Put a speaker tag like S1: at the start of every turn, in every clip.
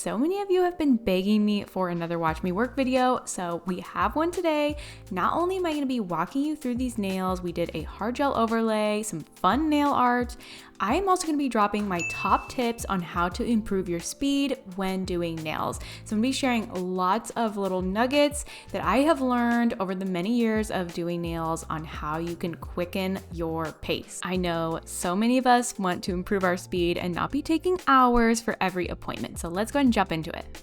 S1: So many of you have been begging me for another Watch Me Work video, so we have one today. Not only am I going to be walking you through these nails, we did a hard gel overlay, some fun nail art. I am also going to be dropping my top tips on how to improve your speed when doing nails. So I'm going to be sharing lots of little nuggets that I have learned over the many years of doing nails on how you can quicken your pace. I know so many of us want to improve our speed and not be taking hours for every appointment. So let's go ahead and jump into it.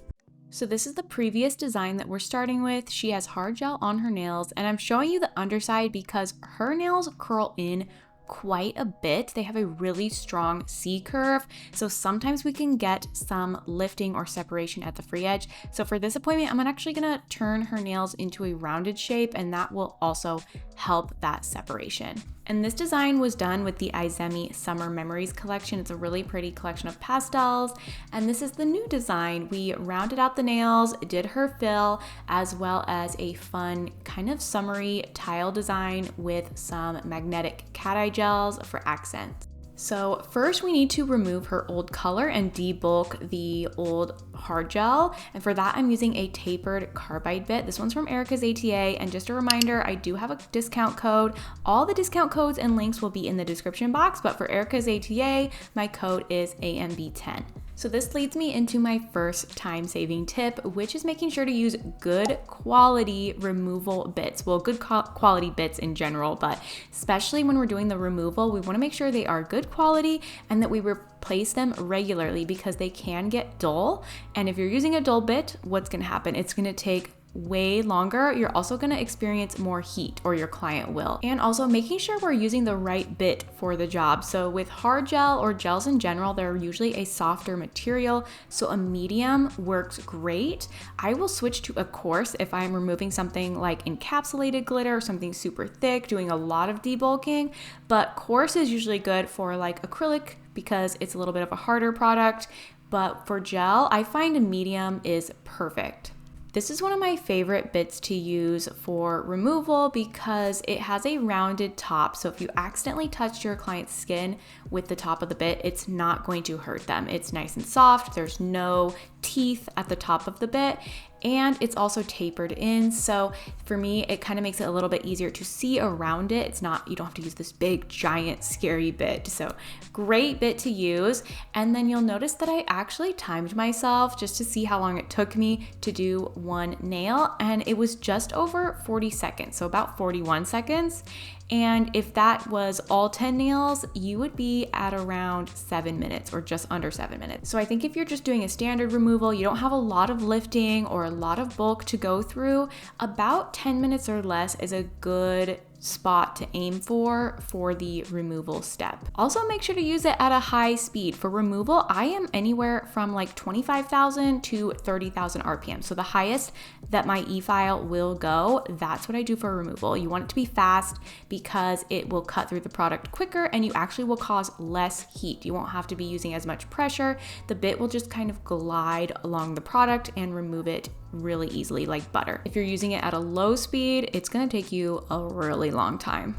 S1: So this is the previous design that we're starting with. She has hard gel on her nails, and I'm showing you the underside because her nails curl in quite a bit. They have a really strong C curve, so sometimes we can get some lifting or separation at the free edge. So for this appointment, I'm actually gonna turn her nails into a rounded shape, and that will also help that separation. And this design was done with the Akzentz Summer Memories collection. It's a really pretty collection of pastels. And this is the new design. We rounded out the nails, did her fill, as well as a fun kind of summery tile design with some magnetic cat eye gels for Akzentz. So first we need to remove her old color and debulk the old hard gel. And for that, I'm using a tapered carbide bit. This one's from Erica's ATA. And just a reminder, I do have a discount code. All the discount codes and links will be in the description box, but for Erica's ATA, my code is AMB10. So this leads me into my first time-saving tip, which is making sure to use good quality removal bits. Well, good quality bits in general, but especially when we're doing the removal, we wanna make sure they are good quality and that we replace them regularly because they can get dull. And if you're using a dull bit, what's gonna happen? It's gonna take way longer. You're also going to experience more heat, or your client will. And also making sure we're using the right bit for the job. So with hard gel or gels in general, they're usually a softer material, so a medium works great. I will switch to a coarse if I'm removing something like encapsulated glitter or something super thick, doing a lot of debulking, but coarse is usually good for like acrylic because it's a little bit of a harder product. But for gel, I find a medium is perfect. This is one of my favorite bits to use for removal because it has a rounded top. So if you accidentally touched your client's skin with the top of the bit, it's not going to hurt them. It's nice and soft. There's no teeth at the top of the bit, and it's also tapered in. So for me, it kind of makes it a little bit easier to see around it. It's not, you don't have to use this big, giant, scary bit. So great bit to use. And then you'll notice that I actually timed myself just to see how long it took me to do one nail. And it was just over 40 seconds, so about 41 seconds. And if that was all 10 nails, you would be at around 7 minutes or just under 7 minutes. So I think if you're just doing a standard removal, you don't have a lot of lifting or a lot of bulk to go through, about 10 minutes or less is a good spot to aim for the removal step. Also make sure to use it at a high speed. For removal, I am anywhere from like 25,000 to 30,000 RPM. So the highest that my e-file will go, that's what I do for removal. You want it to be fast because it will cut through the product quicker and you actually will cause less heat. You won't have to be using as much pressure. The bit will just kind of glide along the product and remove it really easily like butter. If you're using it at a low speed, it's gonna take you a really long time.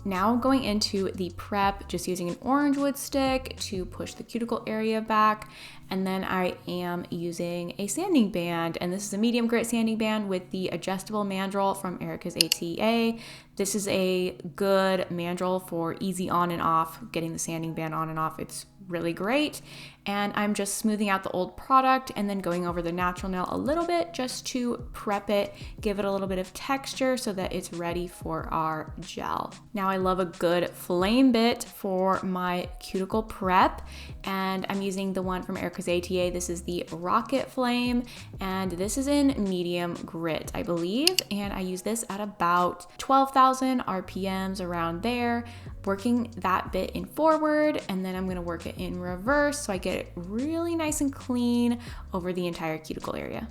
S1: Now going into the prep, just using an orange wood stick to push the cuticle area back. And then I am using a sanding band, and this is a medium grit sanding band with the adjustable mandrel from Erica's ATA. This is a good mandrel for easy on and off, getting the sanding band on and off. It's really great. And I'm just smoothing out the old product and then going over the natural nail a little bit just to prep it, give it a little bit of texture so that it's ready for our gel. Now I love a good flame bit for my cuticle prep, and I'm using the one from Erica's ATA. This is the Rocket Flame, and this is in medium grit, I believe. And I use this at about 12,000 RPMs, around there, working that bit in forward, and then I'm gonna work it in reverse so I get it really nice and clean over the entire cuticle area.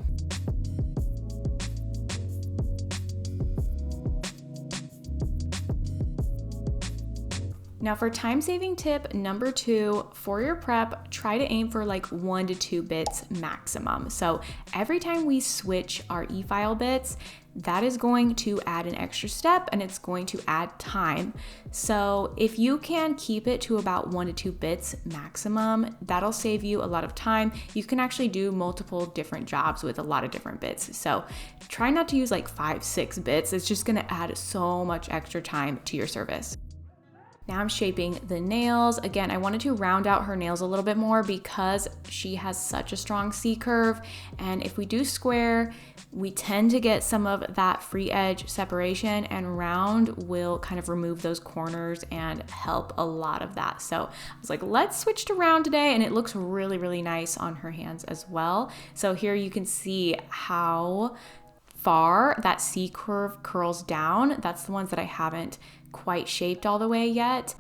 S1: Now for time-saving tip number 2, for your prep, try to aim for like 1 to 2 bits maximum. So every time we switch our e-file bits, that is going to add an extra step and it's going to add time. So if you can keep it to about 1 to 2 bits maximum, that'll save you a lot of time. You can actually do multiple different jobs with a lot of different bits. So try not to use like 5, 6 bits. It's just gonna add so much extra time to your service. Now I'm shaping the nails. Again, I wanted to round out her nails a little bit more because she has such a strong C curve. And if we do square, we tend to get some of that free edge separation, and round will kind of remove those corners and help a lot of that. So I was like, let's switch to round today. And it looks really, really nice on her hands as well. So here you can see how far that C curve curls down. That's the ones that I haven't quite shaped all the way yet.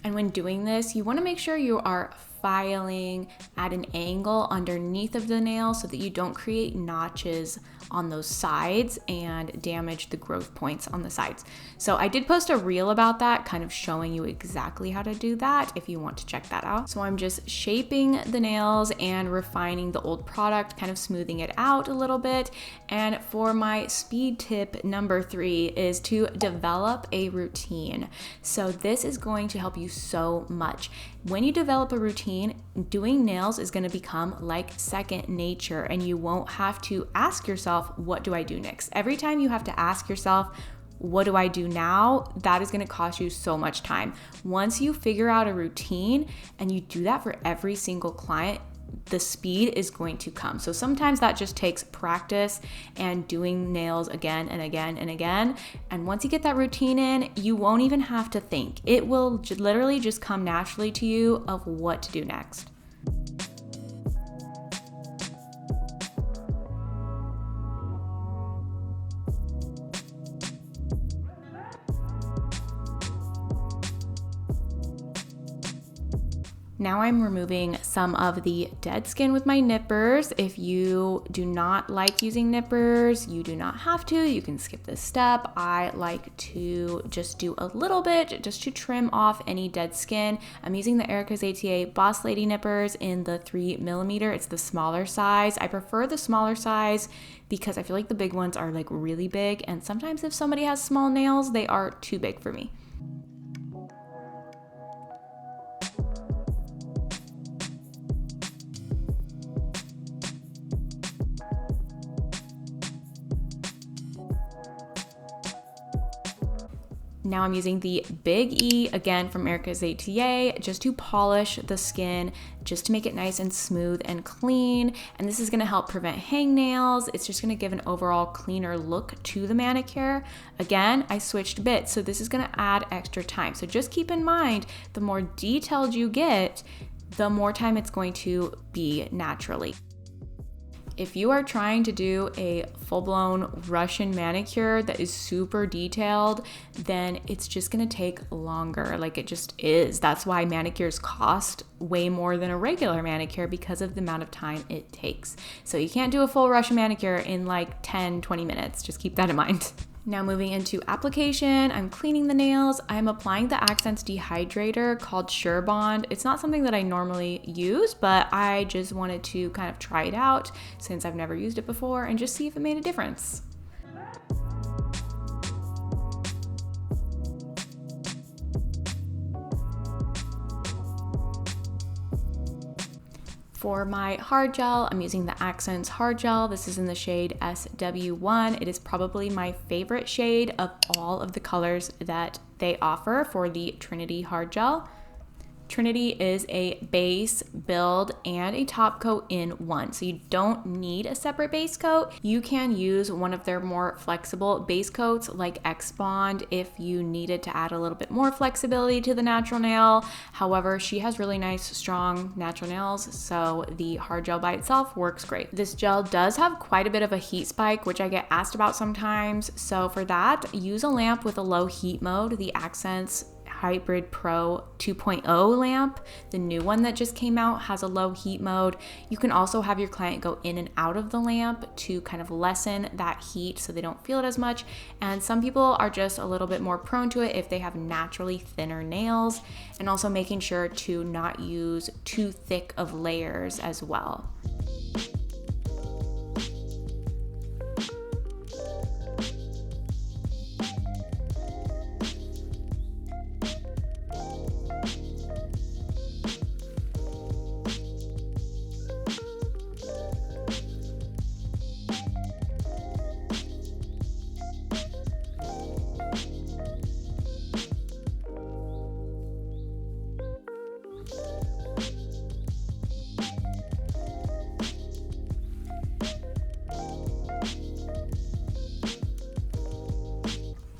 S1: And when doing this, you want to make sure you are filing at an angle underneath of the nail so that you don't create notches on those sides and damage the growth points on the sides. So I did post a reel about that, kind of showing you exactly how to do that if you want to check that out. So I'm just shaping the nails and refining the old product, kind of smoothing it out a little bit. And for my speed tip number 3 is to develop a routine. So this is going to help you so much. When you develop a routine, doing nails is going to become like second nature, and you won't have to ask yourself, what do I do next? Every time you have to ask yourself, what do I do now? That is going to cost you so much time. Once you figure out a routine and you do that for every single client, the speed is going to come. So sometimes that just takes practice and doing nails again and again and again. And once you get that routine in, you won't even have to think. It will literally just come naturally to you of what to do next. Now I'm removing some of the dead skin with my nippers. If you do not like using nippers, you do not have to. You can skip this step. I like to just do a little bit just to trim off any dead skin. I'm using the Akzentz Boss Lady nippers in the 3mm. It's the smaller size. I prefer the smaller size because I feel like the big ones are like really big, and sometimes if somebody has small nails, they are too big for me. Now I'm using the Big E, again from Akzentz, just to polish the skin, just to make it nice and smooth and clean. And this is gonna help prevent hangnails. It's just gonna give an overall cleaner look to the manicure. Again, I switched bits, so this is gonna add extra time. So just keep in mind, the more detailed you get, the more time it's going to be naturally. If you are trying to do a full-blown Russian manicure that is super detailed, then it's just gonna take longer. Like it just is. That's why manicures cost way more than a regular manicure, because of the amount of time it takes. So you can't do a full Russian manicure in like 10, 20 minutes. Just keep that in mind. Now moving into application, I'm cleaning the nails. I'm applying the Akzentz dehydrator called Sure Bond. It's not something that I normally use, but I just wanted to kind of try it out since I've never used it before and just see if it made a difference. For my hard gel, I'm using the Akzentz hard gel. This is in the shade SW1. It is probably my favorite shade of all of the colors that they offer for the Trinity hard gel. Trinity is a base, build, and a top coat in one. So you don't need a separate base coat. You can use one of their more flexible base coats like X Bond if you needed to add a little bit more flexibility to the natural nail. However, she has really nice, strong natural nails, so the hard gel by itself works great. This gel does have quite a bit of a heat spike, which I get asked about sometimes. So for that, use a lamp with a low heat mode, the Akzentz Hybrid Pro 2.0 lamp. The new one that just came out has a low heat mode. You can also have your client go in and out of the lamp to kind of lessen that heat so they don't feel it as much. And some people are just a little bit more prone to it if they have naturally thinner nails, and also making sure to not use too thick of layers as well.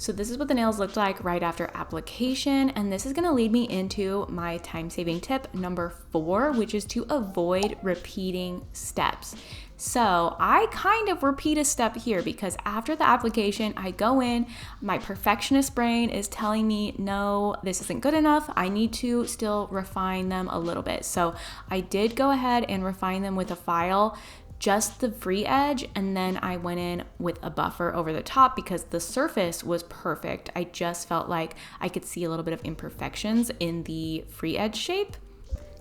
S1: So this is what the nails looked like right after application, and this is gonna lead me into my time-saving tip number 4, which is to avoid repeating steps. So I kind of repeat a step here because after the application, I go in, my perfectionist brain is telling me, no, this isn't good enough. I need to still refine them a little bit. So I did go ahead and refine them with a file, just the free edge, and then I went in with a buffer over the top because the surface was perfect. I just felt like I could see a little bit of imperfections in the free edge shape.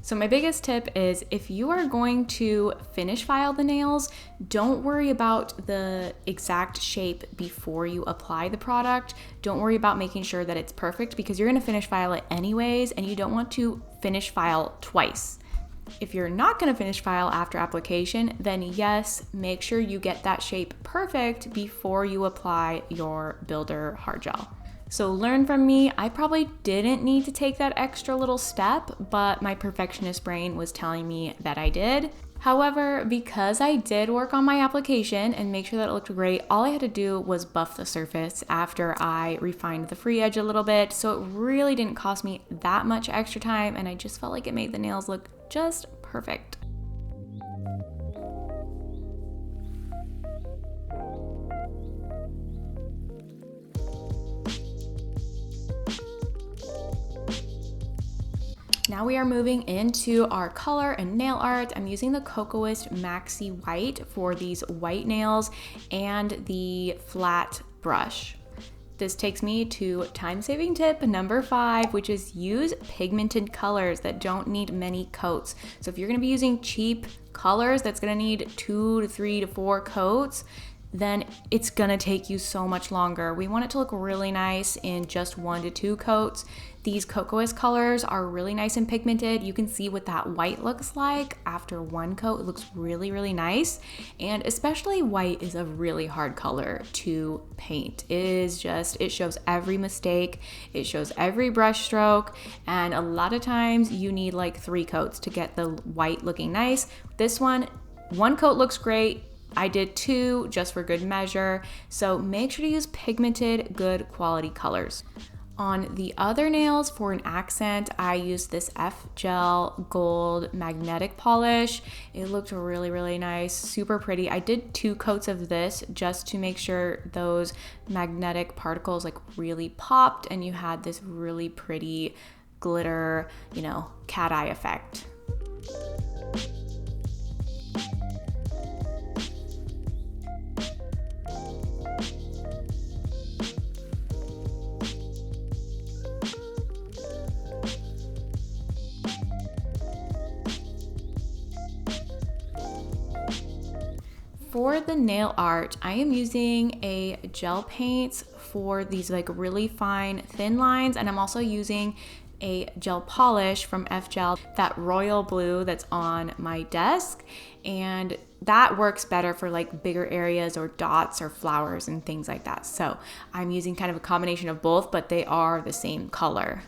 S1: So my biggest tip is if you are going to finish file the nails, don't worry about the exact shape before you apply the product. Don't worry about making sure that it's perfect because you're gonna finish file it anyways, and you don't want to finish file twice. If you're not gonna finish file after application, then yes, make sure you get that shape perfect before you apply your builder hard gel. So learn from me, I probably didn't need to take that extra little step, but my perfectionist brain was telling me that I did. However, because I did work on my application and make sure that it looked great, all I had to do was buff the surface after I refined the free edge a little bit. So it really didn't cost me that much extra time, and I just felt like it made the nails look just perfect. Now we are moving into our color and nail art. I'm using the Kokoist Maxi White for these white nails and the flat brush. This takes me to time-saving tip number 5, which is use pigmented colors that don't need many coats. So if you're gonna be using cheap colors that's gonna need 2 to 3 to 4 coats, then it's gonna take you so much longer. We want it to look really nice in just 1 to 2 coats. These Kokoist colors are really nice and pigmented. You can see what that white looks like after 1 coat. It looks really, really nice. And especially white is a really hard color to paint. It shows every mistake. It shows every brush stroke. And a lot of times you need like 3 coats to get the white looking nice. This one coat looks great. I did 2 just for good measure. So make sure to use pigmented, good quality colors. On the other nails for an accent, I used this F-Gel Gold Magnetic Polish. It looked really, really nice, super pretty. I did 2 coats of this just to make sure those magnetic particles like really popped and you had this really pretty glitter, cat eye effect. For the nail art, I am using a gel paint for these like really fine thin lines, and I'm also using a gel polish from F-Gel, that royal blue that's on my desk, and that works better for like bigger areas or dots or flowers and things like that. So I'm using kind of a combination of both, but they are the same color.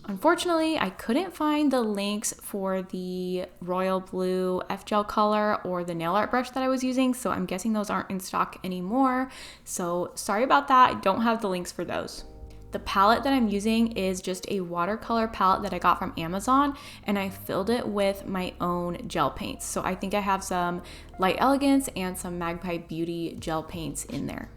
S1: Unfortunately, I couldn't find the links for the royal blue F-Gel color or the nail art brush that I was using, so I'm guessing those aren't in stock anymore. So sorry about that, I don't have the links for those. The palette that I'm using is just a watercolor palette that I got from Amazon, and I filled it with my own gel paints. So I think I have some Light Elegance and some Magpie Beauty gel paints in there.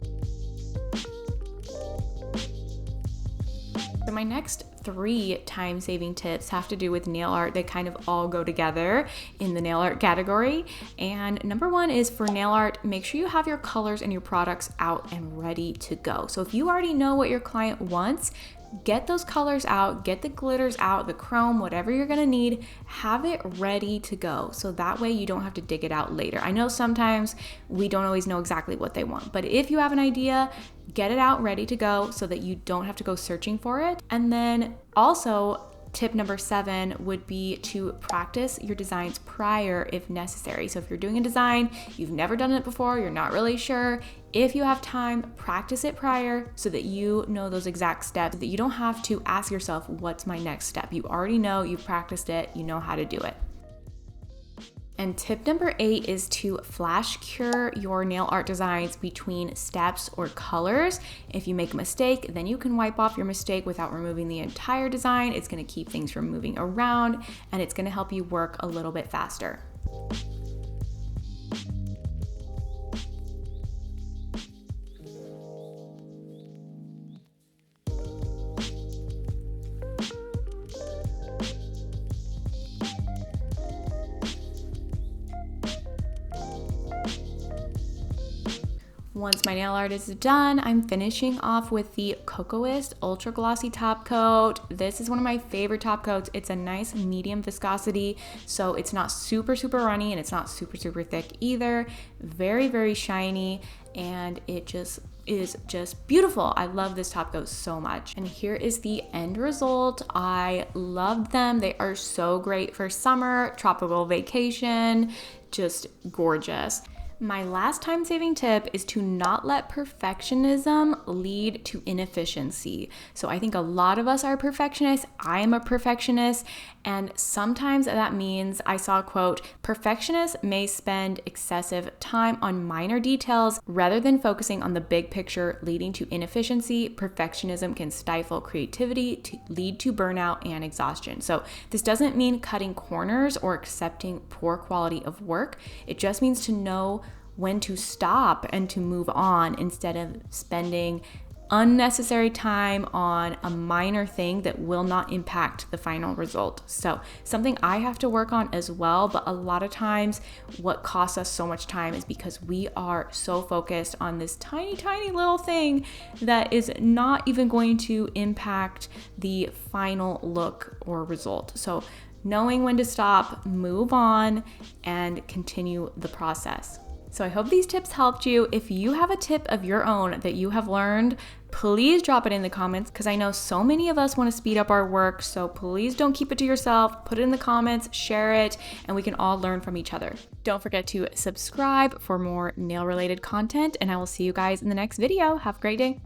S1: So my next 3 time-saving tips have to do with nail art. They kind of all go together in the nail art category. And number 1 is for nail art, make sure you have your colors and your products out and ready to go. So if you already know what your client wants, get those colors out, get the glitters out, the chrome, whatever you're gonna need, have it ready to go. So that way you don't have to dig it out later. I know sometimes we don't always know exactly what they want, but if you have an idea, get it out ready to go so that you don't have to go searching for it. And then also, tip number 7 would be to practice your designs prior if necessary. So if you're doing a design, you've never done it before, you're not really sure, if you have time, practice it prior so that you know those exact steps, that you don't have to ask yourself, what's my next step? You already know, you've practiced it, you know how to do it. And tip number 8 is to flash cure your nail art designs between steps or colors. If you make a mistake, then you can wipe off your mistake without removing the entire design. It's going to keep things from moving around, and it's going to help you work a little bit faster. Once my nail art is done, I'm finishing off with the Kokoist Ultra Glossy Top Coat. This is one of my favorite top coats. It's a nice medium viscosity, so it's not super runny and it's not super thick either. Very, very shiny, and it just is just beautiful. I love this top coat so much. And here is the end result. I love them. They are so great for summer, tropical vacation, just gorgeous. My last time-saving tip is to not let perfectionism lead to inefficiency. So I think a lot of us are perfectionists. I am a perfectionist, and sometimes that means, I saw a quote, perfectionists may spend excessive time on minor details rather than focusing on the big picture, leading to inefficiency. Perfectionism can stifle creativity, to lead to burnout and exhaustion. So this doesn't mean cutting corners or accepting poor quality of work. It just means to know when to stop and to move on instead of spending unnecessary time on a minor thing that will not impact the final result. So something I have to work on as well, but a lot of times what costs us so much time is because we are so focused on this tiny little thing that is not even going to impact the final look or result. So knowing when to stop, move on, and continue the process. So I hope these tips helped you. If you have a tip of your own that you have learned, please drop it in the comments, because I know so many of us want to speed up our work. So please don't keep it to yourself. Put it in the comments, share it, and we can all learn from each other. Don't forget to subscribe for more nail related content, and I will see you guys in the next video. Have a great day.